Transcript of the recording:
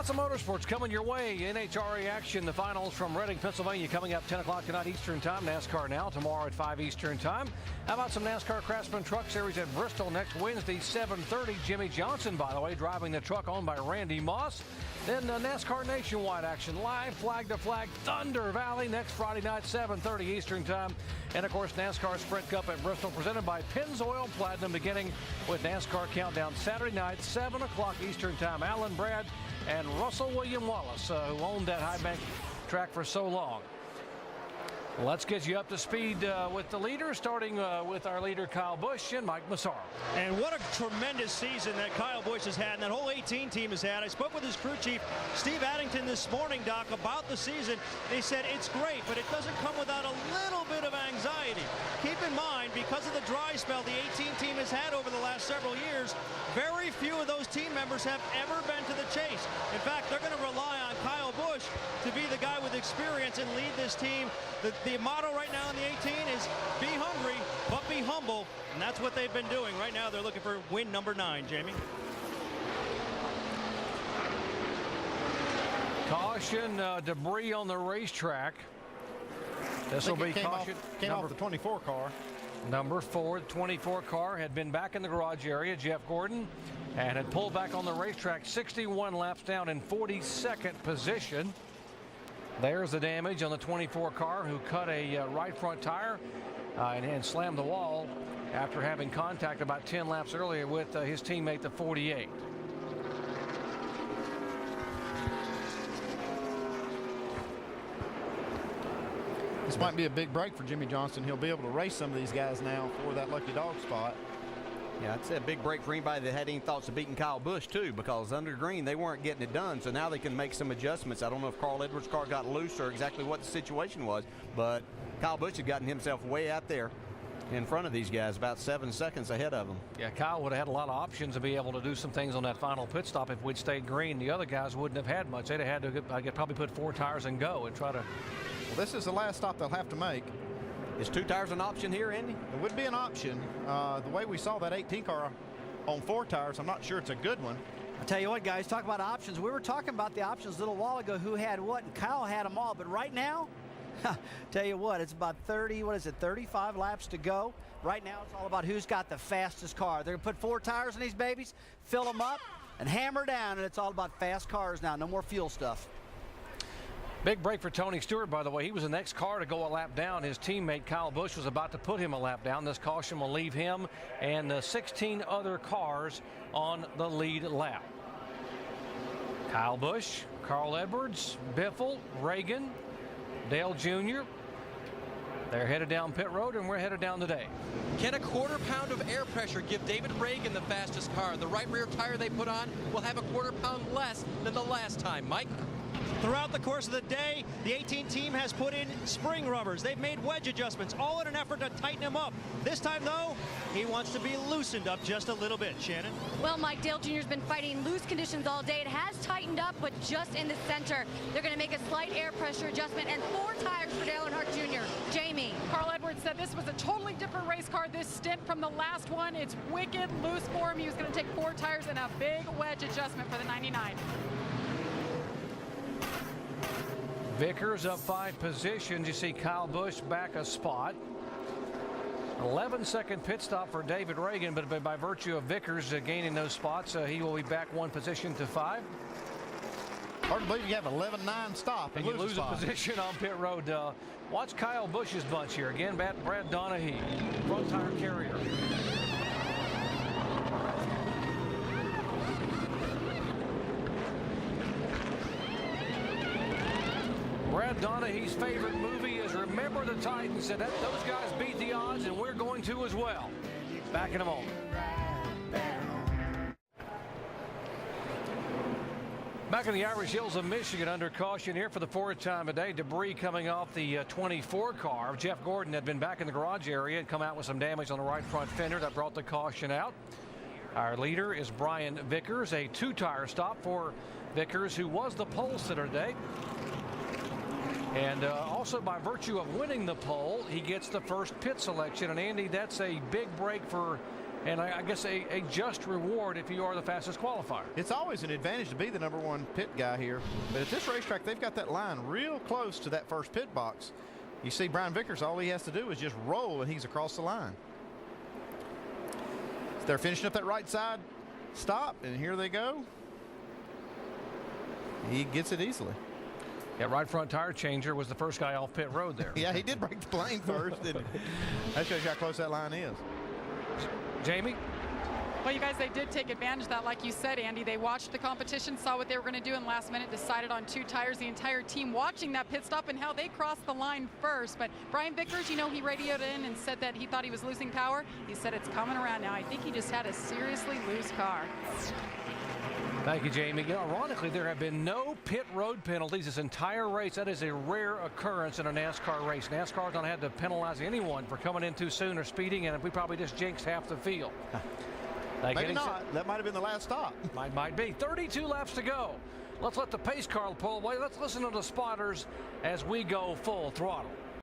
Lots of motorsports coming your way. NHRA action, the finals from Reading, Pennsylvania, coming up 10 o'clock tonight Eastern Time. NASCAR now, tomorrow at 5 Eastern Time. How about some NASCAR Craftsman Truck Series at Bristol next Wednesday, 7:30. Jimmy Johnson, by the way, driving the truck owned by Randy Moss. Then NASCAR Nationwide action, live flag to flag, Thunder Valley next Friday night, 7:30 Eastern Time. And, of course, NASCAR Sprint Cup at Bristol, presented by Pennzoil Platinum, beginning with NASCAR Countdown Saturday night, 7 o'clock Eastern Time. Alan Brad and Russell William Wallace, who owned that high bank track for so long. Let's get you up to speed with the leaders, starting with our leader Kyle Busch and Mike Massaro. And what a tremendous season that Kyle Busch has had and that whole 18 team has had. I spoke with his crew chief, Steve Addington, this morning, Doc, about the season. They said it's great, but it doesn't come without a little bit of anxiety. Keep in mind, because of the dry spell the 18 team has had over the last several years, very few of those team members have ever been to the chase. In fact, they're going to rely on Kyle Busch to be the guy with experience and lead this team. The motto right now in the 18 is be hungry, but be humble. And that's what they've been doing. Right now, they're looking for win number 9, Jamie. Caution, debris on the racetrack. This will be caution. Came off the 24 car. Number 4, the 24 car had been back in the garage area, Jeff Gordon, and had pulled back on the racetrack 61 laps down in 42nd position. There's the damage on the 24 car, who cut a right front tire and slammed the wall after having contact about 10 laps earlier with his teammate, the 48. This might be a big break for Jimmy Johnson. He'll be able to race some of these guys now for that lucky dog spot. Yeah, it's a big break for anybody that had any thoughts of beating Kyle Busch, too, because under green, they weren't getting it done, so now they can make some adjustments. I don't know if Carl Edwards' car got loose or exactly what the situation was, but Kyle Busch had gotten himself way out there in front of these guys, about 7 seconds ahead of them. Yeah, Kyle would have had a lot of options to be able to do some things on that final pit stop if we'd stayed green. The other guys wouldn't have had much. They'd have had to probably put 4 tires and go and try to... Well, this is the last stop they'll have to make. Is 2 tires an option here, Andy? It would be an option. The way we saw that 18 car on 4 tires, I'm not sure it's a good one. I'll tell you what, guys, talk about options. We were talking about the options a little while ago, who had what, and Kyle had them all. But right now, tell you what, it's about 35 laps to go. Right now, it's all about who's got the fastest car. They're going to put 4 tires in these babies, fill them up, and hammer down, and it's all about fast cars now. No more fuel stuff. Big break for Tony Stewart, by the way. He was the next car to go a lap down. His teammate Kyle Busch was about to put him a lap down. This caution will leave him and 16 other cars on the lead lap. Kyle Busch, Carl Edwards, Biffle, Reagan, Dale Jr. They're headed down pit road, and we're headed down today. Can a quarter pound of air pressure give David Reagan the fastest car? The right rear tire they put on will have a quarter pound less than the last time. Mike? Throughout the course of the day, the 18 team has put in spring rubbers. They've made wedge adjustments, all in an effort to tighten him up. This time, though, he wants to be loosened up just a little bit. Shannon? Well, Mike, Dale Jr.'s been fighting loose conditions all day. It has tightened up, but just in the center. They're going to make a slight air pressure adjustment and 4 tires for Dale Earnhardt Jr. Jamie? Carl Edwards said this was a totally different race car this stint from the last one. It's wicked loose for him. He was going to take 4 tires and a big wedge adjustment for the 99. Vickers up 5 positions. You see Kyle Busch back a spot. 11-second pit stop for David Reagan, but by virtue of Vickers gaining those spots, he will be back 1 position to 5. Hard to believe you have 11-9 stop and you lose a position on pit road. Watch Kyle Busch's bunch here. Again, Brad Donahue, front tire carrier. Brad Donahue's favorite movie is Remember the Titans. Said that those guys beat the odds, and we're going to as well. Back in a moment. Back in the Irish Hills of Michigan, under caution here for the 4th time today. Debris coming off the 24 car. Jeff Gordon had been back in the garage area and come out with some damage on the right front fender. That brought the caution out. Our leader is Brian Vickers, a 2-tire stop for Vickers, who was the pole sitter today. And also by virtue of winning the pole, he gets the first pit selection. And Andy, that's a big break for and I guess a just reward if you are the fastest qualifier. It's always an advantage to be the #1 pit guy here, but at this racetrack, they've got that line real close to that first pit box. You see Brian Vickers, all he has to do is just roll, and he's across the line. They're finishing up that right side stop, and here they go. He gets it easily. Yeah, right front tire changer was the first guy off pit road there. Yeah, he did break the plane first. And that shows you how close that line is. Jamie? Well, you guys, they did take advantage of that. Like you said, Andy, they watched the competition, saw what they were going to do, and last minute decided on 2 tires. The entire team watching that pit stop and how they crossed the line first. But Brian Vickers, you know, he radioed in and said that he thought he was losing power. He said it's coming around now. I think he just had a seriously loose car. Thank you, Jamie. You know, ironically, there have been no pit road penalties this entire race. That is a rare occurrence in a NASCAR race. NASCAR don't have to penalize anyone for coming in too soon or speeding, and we probably just jinxed half the field. Maybe not. That might have been the last stop. Might be. 32 laps to go. Let's let the pace car pull away. Let's listen to the spotters as we go full throttle.